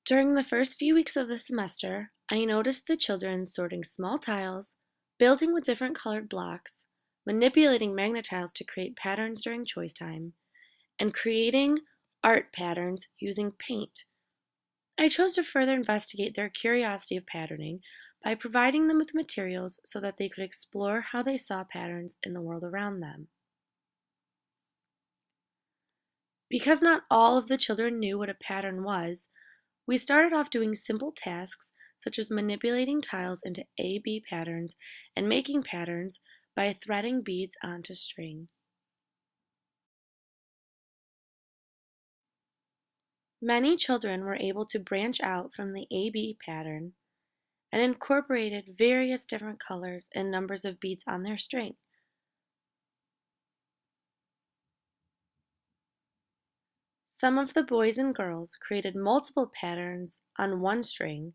During the first few weeks of the semester, I noticed the children sorting small tiles, building with different colored blocks, manipulating Magna-Tiles to create patterns during choice time, and creating art patterns using paint. I chose to further investigate their curiosity of patterning by providing them with materials so that they could explore how they saw patterns in the world around them. Because not all of the children knew what a pattern was, we started off doing simple tasks such as manipulating tiles into A-B patterns and making patterns by threading beads onto string. Many children were able to branch out from the A-B pattern and incorporated various different colors and numbers of beads on their string. Some of the boys and girls created multiple patterns on one string,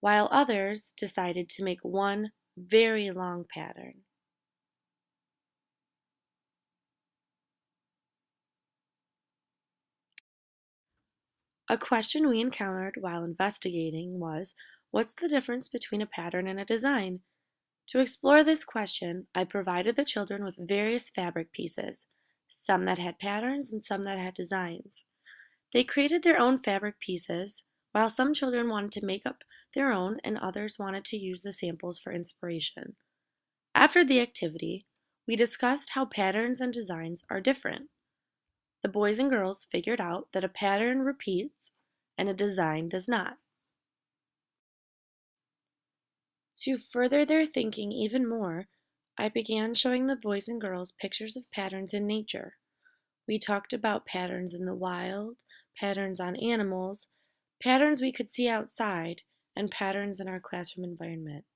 while others decided to make one very long pattern. A question we encountered while investigating was, what's the difference between a pattern and a design? To explore this question, I provided the children with various fabric pieces, some that had patterns and some that had designs. They created their own fabric pieces, while some children wanted to make up their own and others wanted to use the samples for inspiration. After the activity, we discussed how patterns and designs are different. The boys and girls figured out that a pattern repeats and a design does not. To further their thinking even more, I began showing the boys and girls pictures of patterns in nature. We talked about patterns in the wild, patterns on animals, patterns we could see outside, and patterns in our classroom environment.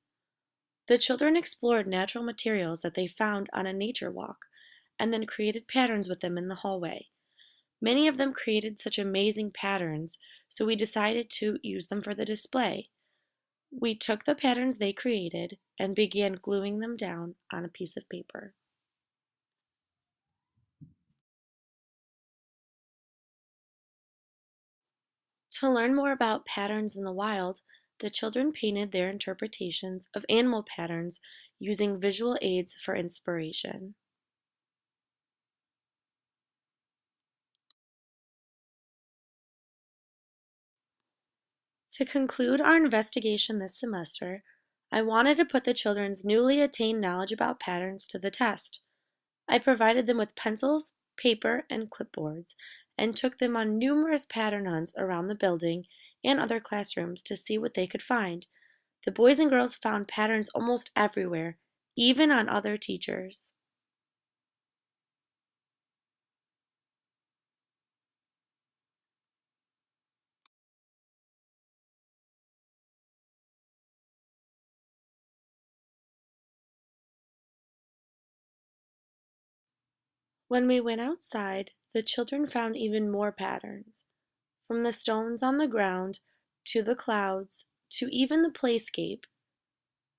The children explored natural materials that they found on a nature walk and then created patterns with them in the hallway. Many of them created such amazing patterns, so we decided to use them for the display. We took the patterns they created and began gluing them down on a piece of paper. To learn more about patterns in the wild, the children painted their interpretations of animal patterns using visual aids for inspiration. To conclude our investigation this semester, I wanted to put the children's newly attained knowledge about patterns to the test. I provided them with pencils, paper, and clipboards, and took them on numerous pattern hunts around the building and other classrooms to see what they could find. The boys and girls found patterns almost everywhere, even on other teachers. When we went outside, the children found even more patterns. From the stones on the ground, to the clouds, to even the playscape.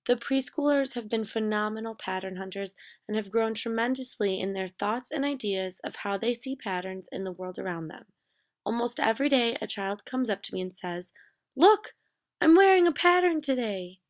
The preschoolers have been phenomenal pattern hunters and have grown tremendously in their thoughts and ideas of how they see patterns in the world around them. Almost every day, a child comes up to me and says, "Look, I'm wearing a pattern today."